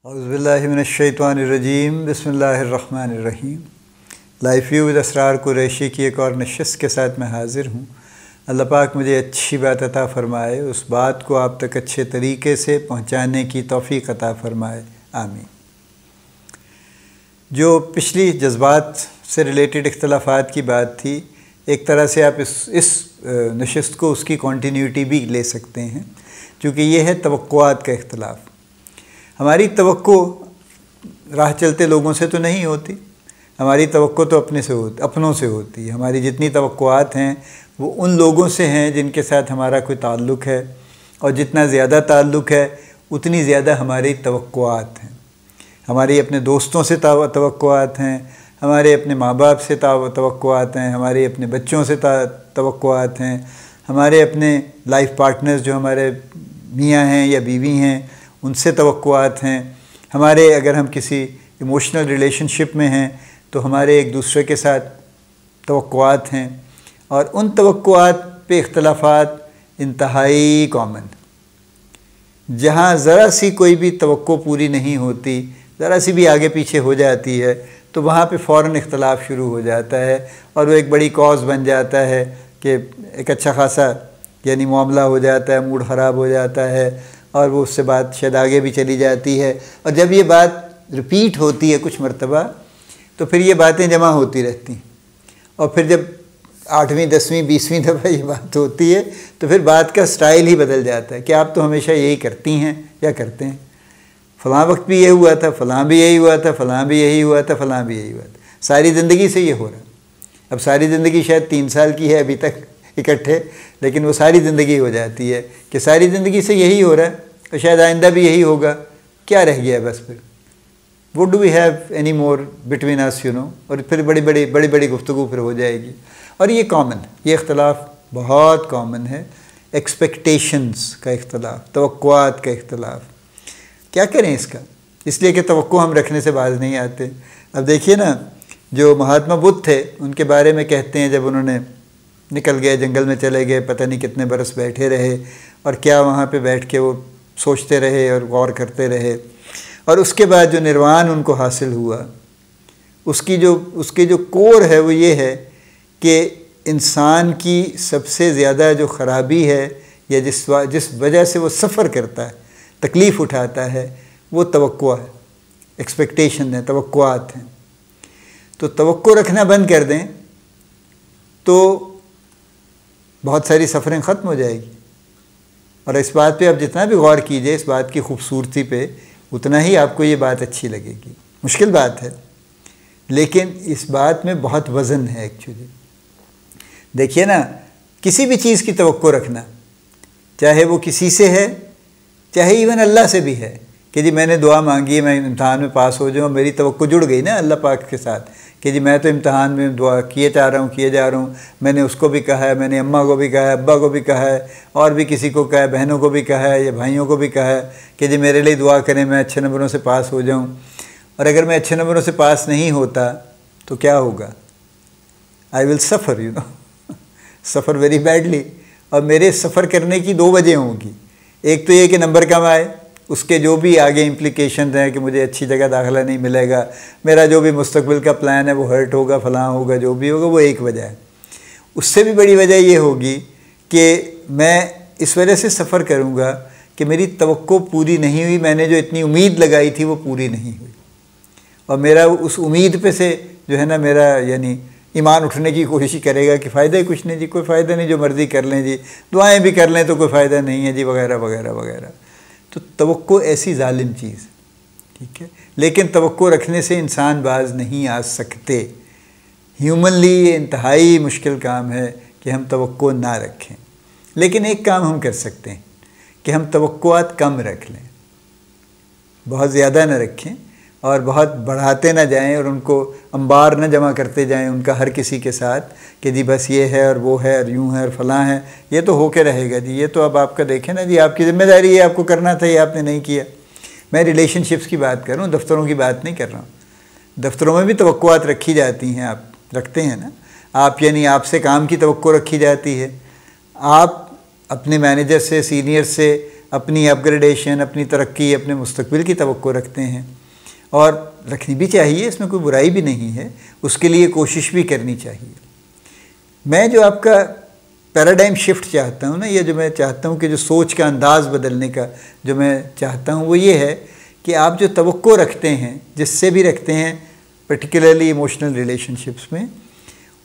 औज़ुबिल्लाहि मिनश्शैतानिर्रजीम बिस्मिल्लाहिर्रहमानिर्रहीम। Life view with Asrar Qureshi की एक और नशिस्त के साथ मैं हाज़िर हूँ। अल्लाह पाक मुझे अच्छी बात अता फ़रमाए, उस बात को आप तक अच्छे तरीके से पहुँचाने की तौफ़ीक़ अता फ़रमाए, आमीन। जो पिछली जज्बात से रिलेटेड इख्तलाफात की बात थी, एक तरह से आप इस नशिस्त को उसकी कॉन्टीन्यूटी भी ले सकते हैं, क्योंकि ये है तवक्कुआत का इख्तलाफ। हमारी तवक्को राह चलते लोगों से तो नहीं होती, हमारी तवक्को तो अपनों से होती है। हमारी जितनी तवक्कुआत हैं वो उन लोगों से हैं जिनके साथ हमारा कोई ताल्लुक़ है, और जितना ज़्यादा ताल्लुक़ है उतनी ज़्यादा हमारी तवक्कुआत हैं। हमारी अपने दोस्तों से तवक्कुआत हैं, हमारे अपने माँ बाप से तवक्कुआत हैं, हमारे अपने बच्चों से तवक्कुआत हैं, हमारे अपने लाइफ पार्टनर्स जो हमारे मियाँ हैं या बीवी हैं उनसे तवक्कुआत हैं, हमारे अगर हम किसी इमोशनल रिलेशनशिप में हैं तो हमारे एक दूसरे के साथ तवक्कुआत हैं। और उन तवक्कुआत पे इख्तलाफात इंतहाई कॉमन। जहाँ ज़रा सी कोई भी तवक्को पूरी नहीं होती, ज़रा सी भी आगे पीछे हो जाती है, तो वहाँ पे फ़ौरन इख्तलाफ शुरू हो जाता है और वो एक बड़ी कॉज़ बन जाता है कि एक अच्छा खासा यानी मामला हो जाता है, मूड ख़राब हो जाता है और वो उससे बात शायद आगे भी चली जाती है। और जब ये बात रिपीट होती है कुछ मरतबा, तो फिर ये बातें जमा होती रहती हैं, और फिर जब 8वीं 10वीं 20वीं दफ़ा ये बात होती है तो फिर बात का स्टाइल ही बदल जाता है कि आप तो हमेशा यही करती हैं या करते हैं, फ़लाँ वक्त भी ये हुआ था, फ़लाँ भी यही हुआ था, फ़लाँ भी यही हुआ था, फ़लाँ भी यही हुआ था। सारी ज़िंदगी से ये हो रहा है। अब सारी ज़िंदगी शायद 3 साल की है अभी तक इकट्ठे, लेकिन वो सारी ज़िंदगी हो जाती है कि सारी ज़िंदगी से यही हो रहा है, तो शायद आइंदा भी यही होगा। क्या रह गया है बस फिर? What do we have any more between us, you know? और फिर बड़ी गुफ्तगू फिर हो जाएगी। और ये कॉमन है, ये इख्तलाफ बहुत कॉमन है। एक्सपेक्टेशंस का इख्तलाफ, तवक्कुआत का इख्तलाफ। क्या करें इसका? इसलिए कि तवक्को हम रखने से बाज नहीं आते। अब देखिए ना, जो महात्मा बुद्ध थे उनके बारे में कहते हैं, जब उन्होंने निकल गए, जंगल में चले गए, पता नहीं कितने बरस बैठे रहे, और क्या वहाँ पे बैठ के वो सोचते रहे और गौर करते रहे, और उसके बाद जो निर्वाण उनको हासिल हुआ, उसकी जो कोर है वो ये है कि इंसान की सबसे ज़्यादा जो ख़राबी है या जिस वजह से वो सफ़र करता है, तकलीफ़ उठाता है, वो तवक्को है, एक्सपेक्टेशन है, तवक्कुआत हैं। तो तवक्को रखना बंद कर दें तो बहुत सारी सफ़रें ख़त्म हो जाएगी। और इस बात पे आप जितना भी गौर कीजिए, इस बात की खूबसूरती पे, उतना ही आपको ये बात अच्छी लगेगी। मुश्किल बात है, लेकिन इस बात में बहुत वज़न है एक्चुअली। देखिए ना, किसी भी चीज़ की तवक्को रखना, चाहे वो किसी से है, चाहे इवन अल्लाह से भी है, कि जी मैंने दुआ मांगी है मैं इम्तहान में पास हो जाऊँ, मेरी तवक्को जुड़ गई ना अल्लाह पाक के साथ कि जी मैं तो इम्तहान में दुआ किए जा रहा हूँ। मैंने उसको भी कहा है, मैंने अम्मा को भी कहा है, अब्बा को भी कहा है, और भी किसी को कहा है, बहनों को भी कहा है या भाइयों को भी कहा है कि जी मेरे लिए दुआ करें, मैं अच्छे नंबरों से पास हो जाऊँ। और अगर मैं अच्छे नंबरों से पास नहीं होता तो क्या होगा? I will suffer, you know, suffer very badly. और मेरे सफ़र करने की 2 वजह होंगी। एक तो ये कि नंबर कम आए, उसके जो भी आगे इम्प्लिकेशन हैं कि मुझे अच्छी जगह दाखिला नहीं मिलेगा, मेरा जो भी मुस्तकबिल का प्लान है वो हर्ट होगा, फलां होगा, जो भी होगा, वो एक वजह है। उससे भी बड़ी वजह ये होगी कि मैं इस वजह से सफ़र करूँगा कि मेरी तवक्को पूरी नहीं हुई, मैंने जो इतनी उम्मीद लगाई थी वो पूरी नहीं हुई, और मेरा उस उम्मीद पे से जो है ना, मेरा यानी ईमान उठने की कोशिश करेगा कि फ़ायदा ही कुछ नहीं जी, कोई फ़ायदा नहीं, जो मर्ज़ी कर लें जी, दुआएँ भी कर लें तो कोई फ़ायदा नहीं है जी, वगैरह वगैरह वगैरह। तो तवक्को ऐसी जालिम चीज़, ठीक है, लेकिन तवक्को रखने से इंसान बाज नहीं आ सकते। ह्यूमनली ये इंतहाई मुश्किल काम है कि हम तवक्को ना रखें। लेकिन एक काम हम कर सकते हैं कि हम तवक्कुआत कम रख लें, बहुत ज़्यादा ना रखें और बहुत बढ़ाते ना जाएं, और उनको अंबार न जमा करते जाएं उनका हर किसी के साथ कि जी बस ये है और वो है और यूँ है और फलां है, ये तो होके रहेगा जी, ये तो अब आपका देखें ना जी, आपकी ज़िम्मेदारी है, आपको करना था, ये आपने नहीं किया। मैं रिलेशनशिप्स की बात कर रहा हूँ, दफ्तरों की बात नहीं कर रहा हूँ। दफ्तरों में भी तवक्कुआत रखी जाती हैं, आप रखते हैं ना, आप यानी आपसे काम की तवक्को रखी जाती है, आप अपने मैनेजर से, सीनियर से अपनी अपग्रेडेशन, अपनी तरक्की, अपने मुस्तकबिल की तवक्को रखते हैं, और रखनी भी चाहिए, इसमें कोई बुराई भी नहीं है, उसके लिए कोशिश भी करनी चाहिए। मैं जो आपका पैराडाइम शिफ्ट चाहता हूँ ना, ये जो मैं चाहता हूँ कि जो सोच का अंदाज़ बदलने का जो मैं चाहता हूँ वो ये है कि आप जो तवक्को रखते हैं, जिससे भी रखते हैं, पर्टिकुलरली इमोशनल रिलेशनशिप्स में,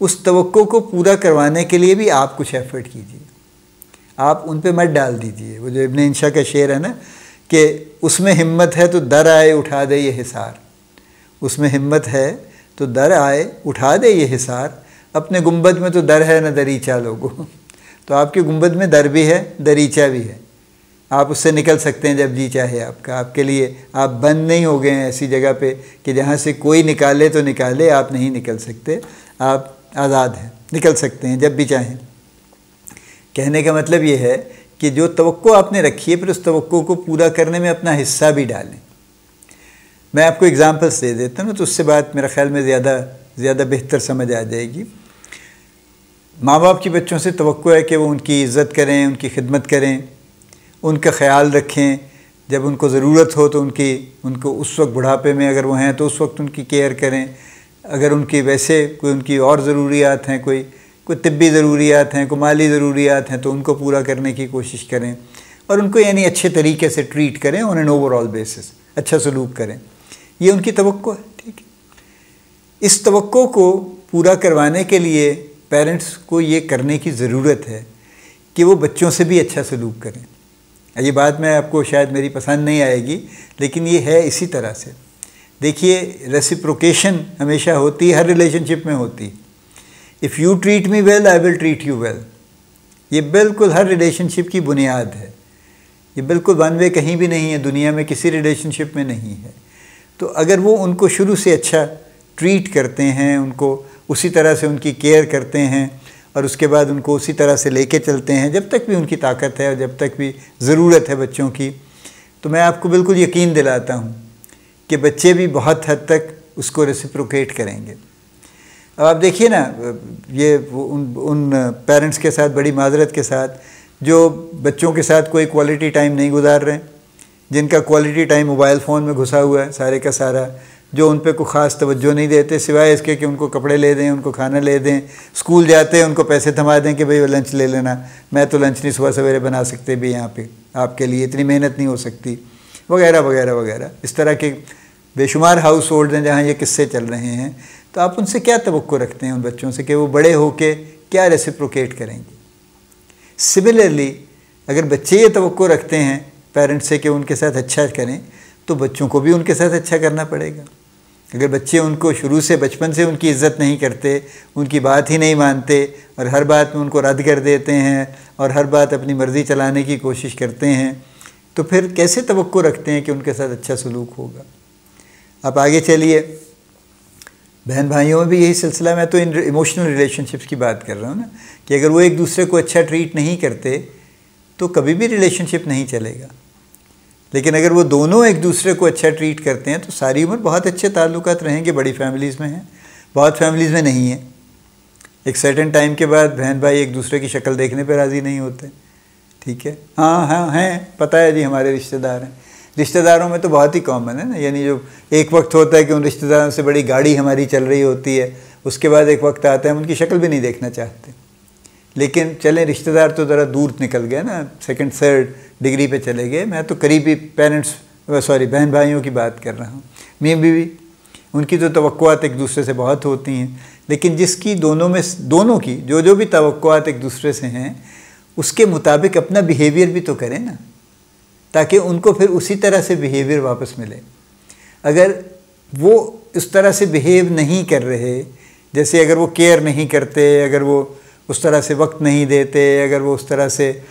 उस तवक्को को पूरा करवाने के लिए भी आप कुछ एफ़र्ट कीजिए, आप उन पे मत डाल दीजिए। वो जो इब्न इंशा का शेर है ना कि उसमें हिम्मत है तो दर आए उठा दे ये हिसार, उसमें हिम्मत है तो दर आए उठा दे ये हिसार, अपने गुंबद में तो दर है न दरीचा लोगों। तो आपके गुंबद में दर भी है, दरीचा भी है, आप उससे निकल सकते हैं जब जी चाहे आपका। आपके लिए आप बंद नहीं हो गए हैं ऐसी जगह पे कि जहाँ से कोई निकाले तो निकाले, आप नहीं निकल सकते, आप आज़ाद हैं, निकल सकते हैं जब भी चाहें। कहने का मतलब ये है कि जो तवक्को आपने रखी है, फिर उस तवक्को को पूरा करने में अपना हिस्सा भी डालें। मैं आपको एग्जांपल्स दे देता हूँ तो उससे बात मेरा ख्याल में ज़्यादा बेहतर समझ आ जाएगी। माँ बाप की बच्चों से तवक्को है कि वो उनकी इज़्ज़त करें, उनकी खिदमत करें, उनका ख्याल रखें, जब उनको ज़रूरत हो तो उनको उस वक्त बुढ़ापे में अगर वो हैं तो उस वक्त उनकी केयर करें, अगर उनकी वैसे कोई उनकी और ज़रूरियात हैं, कोई तिब्बी ज़रूरियात हैं, कोई माली ज़रूरियात हैं, तो उनको पूरा करने की कोशिश करें, और उनको यानी अच्छे तरीके से ट्रीट करें, ऑन एन ओवरऑल बेसिस अच्छा सलूक करें। ये उनकी तवक्को है, ठीक है। इस तवक्को को पूरा करवाने के लिए पेरेंट्स को ये करने की ज़रूरत है कि वो बच्चों से भी अच्छा सलूक करें। ये बात मैं आपको शायद मेरी पसंद नहीं आएगी, लेकिन ये है इसी तरह से। देखिए, रेसिप्रोकेशन हमेशा होती है, हर रिलेशनशिप में होती है। If you treat me well I will treat you well, ये बिल्कुल हर रिलेशनशिप की बुनियाद है। ये बिल्कुल वन वे कहीं भी नहीं है, दुनिया में किसी रिलेशनशिप में नहीं है। तो अगर वो उनको शुरू से अच्छा ट्रीट करते हैं, उनको उसी तरह से उनकी केयर करते हैं, और उसके बाद उनको उसी तरह से लेके चलते हैं जब तक भी उनकी ताकत है और जब तक भी ज़रूरत है बच्चों की, तो मैं आपको बिल्कुल यकीन दिलाता हूँ कि बच्चे भी बहुत हद तक उसको रेसिप्रोकेट करेंगे। अब आप देखिए ना, ये उन पेरेंट्स के साथ बड़ी माजरत के साथ जो बच्चों के साथ कोई क्वालिटी टाइम नहीं गुजार रहे हैं, जिनका क्वालिटी टाइम मोबाइल फ़ोन में घुसा हुआ है सारे का सारा, जो उन पे कोई ख़ास तवज्जो नहीं देते सिवाय इसके कि उनको कपड़े ले दें, उनको खाना ले दें, स्कूल जाते हैं उनको पैसे थमा दें कि भाई वो लंच ले लेना, मैं तो लंच नहीं सुबह सवेरे बना सकते भी यहाँ पे आपके लिए, इतनी मेहनत नहीं हो सकती, वगैरह वगैरह वगैरह। इस तरह के बेशुमार हाउस होल्ड हैं जहाँ ये किस्से चल रहे हैं। तो आप उनसे क्या तवक्को रखते हैं उन बच्चों से कि वो बड़े होके क्या रेसिप्रोकेट करेंगे? सिमिलरली अगर बच्चे ये तवक्को रखते हैं पेरेंट्स से कि उनके साथ अच्छा करें, तो बच्चों को भी उनके साथ अच्छा करना पड़ेगा। अगर बच्चे उनको शुरू से बचपन से उनकी इज़्ज़त नहीं करते, उनकी बात ही नहीं मानते और हर बात में उनको रद्द कर देते हैं और हर बात अपनी मर्ज़ी चलाने की कोशिश करते हैं, तो फिर कैसे तवक्को रखते हैं कि उनके साथ अच्छा सलूक होगा? आप आगे चलिए, बहन भाइयों में भी यही सिलसिला। मैं तो इन इमोशनल रिलेशनशिप्स की बात कर रहा हूँ ना, कि अगर वो एक दूसरे को अच्छा ट्रीट नहीं करते तो कभी भी रिलेशनशिप नहीं चलेगा। लेकिन अगर वो दोनों एक दूसरे को अच्छा ट्रीट करते हैं तो सारी उम्र बहुत अच्छे ताल्लुकात रहेंगे। बड़ी फैमिलीज़ में हैं, बहुत फैमिलीज़ में नहीं है। एक सर्टेन टाइम के बाद बहन भाई एक दूसरे की शक्ल देखने पर राज़ी नहीं होते, ठीक है। हाँ हैं, पता है जी, हमारे रिश्तेदार हैं। रिश्तेदारों में तो बहुत ही कॉमन है ना, यानी जो एक वक्त होता है कि उन रिश्तेदारों से बड़ी गाड़ी हमारी चल रही होती है, उसके बाद एक वक्त आता है हम उनकी शक्ल भी नहीं देखना चाहते। लेकिन चलें, रिश्तेदार तो ज़रा दूर निकल गए ना, सेकंड थर्ड डिग्री पे चले गए। मैं तो करीबी बहन भाइयों की बात कर रहा हूँ। मियाँ बीवी, उनकी तो तवक्कुआत एक दूसरे से बहुत होती हैं, लेकिन जिसकी दोनों की जो भी तवक्कुआत एक दूसरे से हैं, उसके मुताबिक अपना बिहेवियर भी तो करें ना, ताकि उनको फिर उसी तरह से बिहेवियर वापस मिले। अगर वो इस तरह से बिहेव नहीं कर रहे, जैसे अगर वो केयर नहीं करते, अगर वो उस तरह से वक्त नहीं देते, अगर वो उस तरह से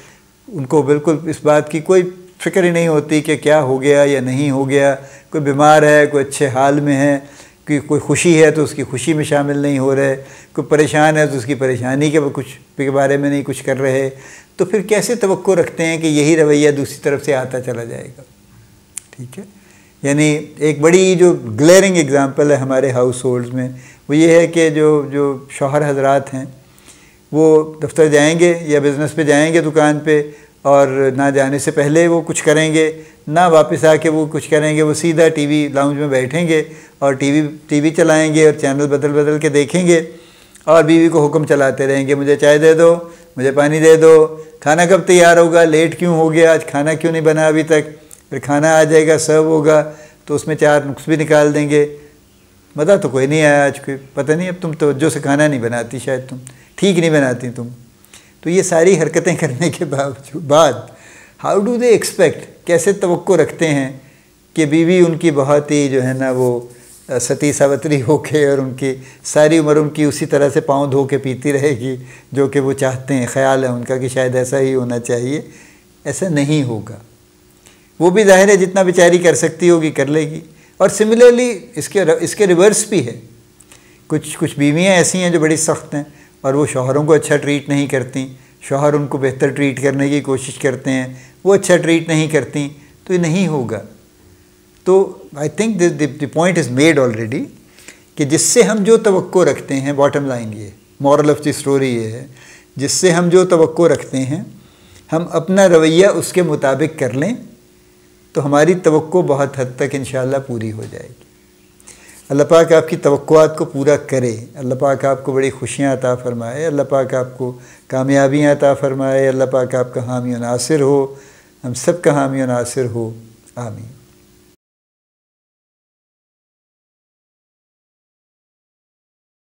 उनको बिल्कुल इस बात की कोई फ़िक्र ही नहीं होती कि क्या हो गया या नहीं हो गया, कोई बीमार है, कोई अच्छे हाल में है, कि कोई खुशी है तो उसकी खुशी में शामिल नहीं हो रहे, कोई परेशान है तो उसकी परेशानी के बारे में नहीं कुछ कर रहे, तो फिर कैसे तवक्को रखते हैं कि यही रवैया दूसरी तरफ से आता चला जाएगा? ठीक है। यानी एक बड़ी जो ग्लेरिंग एग्ज़ाम्पल है हमारे हाउस होल्ड्स में, वो ये है कि जो शौहर हजरात हैं वो दफ्तर जाएंगे या बिज़नेस पे जाएंगे दुकान पे, और ना जाने से पहले वो कुछ करेंगे, ना वापस आके वो कुछ करेंगे। वो सीधा टीवी लाउंज में बैठेंगे और टीवी चलाएंगे और चैनल बदल बदल के देखेंगे और बीवी को हुक्म चलाते रहेंगे, मुझे चाय दे दो, मुझे पानी दे दो, खाना कब तैयार होगा, लेट क्यों हो गया, आज खाना क्यों नहीं बना अभी तक। फिर खाना आ जाएगा, सर्व होगा तो उसमें 4 नुक्स भी निकाल देंगे, मज़ा तो कोई नहीं आया आज, कोई पता नहीं, अब तुम तवज्जो से खाना नहीं बनाती, शायद तुम ठीक नहीं बनाती तुम। तो ये सारी हरकतें करने के बाद हाउ डू दे एक्सपेक्ट, कैसे तवक्को रखते हैं कि बीवी उनकी बहुत ही जो है ना वो सती सावित्री होके और उनकी सारी उम्र उनकी उसी तरह से पाँव धो के पीती रहेगी जो कि वो चाहते हैं, ख्याल है उनका कि शायद ऐसा ही होना चाहिए। ऐसा नहीं होगा। वो भी ज़ाहिर है जितना बेचारी कर सकती होगी कर लेगी। और सिमिलरली इसके रिवर्स भी है, कुछ बीवियाँ ऐसी हैं जो बड़ी सख्त हैं और वो शौहरों को अच्छा ट्रीट नहीं करती, शौहर उनको बेहतर ट्रीट करने की कोशिश करते हैं, वो अच्छा ट्रीट नहीं करती, तो ये नहीं होगा। तो I think the point is made already कि जिससे हम जो तवक्को रखते हैं, बॉटम लाइन ये, मॉरल ऑफ द स्टोरी ये है, जिससे हम जो तवक्को रखते हैं हम अपना रवैया उसके मुताबिक कर लें तो हमारी तवक्को बहुत हद तक इंशाअल्लाह पूरी हो जाएगी। अल्लाह पाक आपकी तवक्कुआत को पूरा करे, अल्लाह पाक आपको बड़ी खुशियाँ अता फ़रमाए, अल्लाह पाक आपको कामयाबियाँ अता फ़रमाए, अल्लाह पाक आपका हामी और नासिर हो, हम सब का हामी और नासिर हो, आमीन।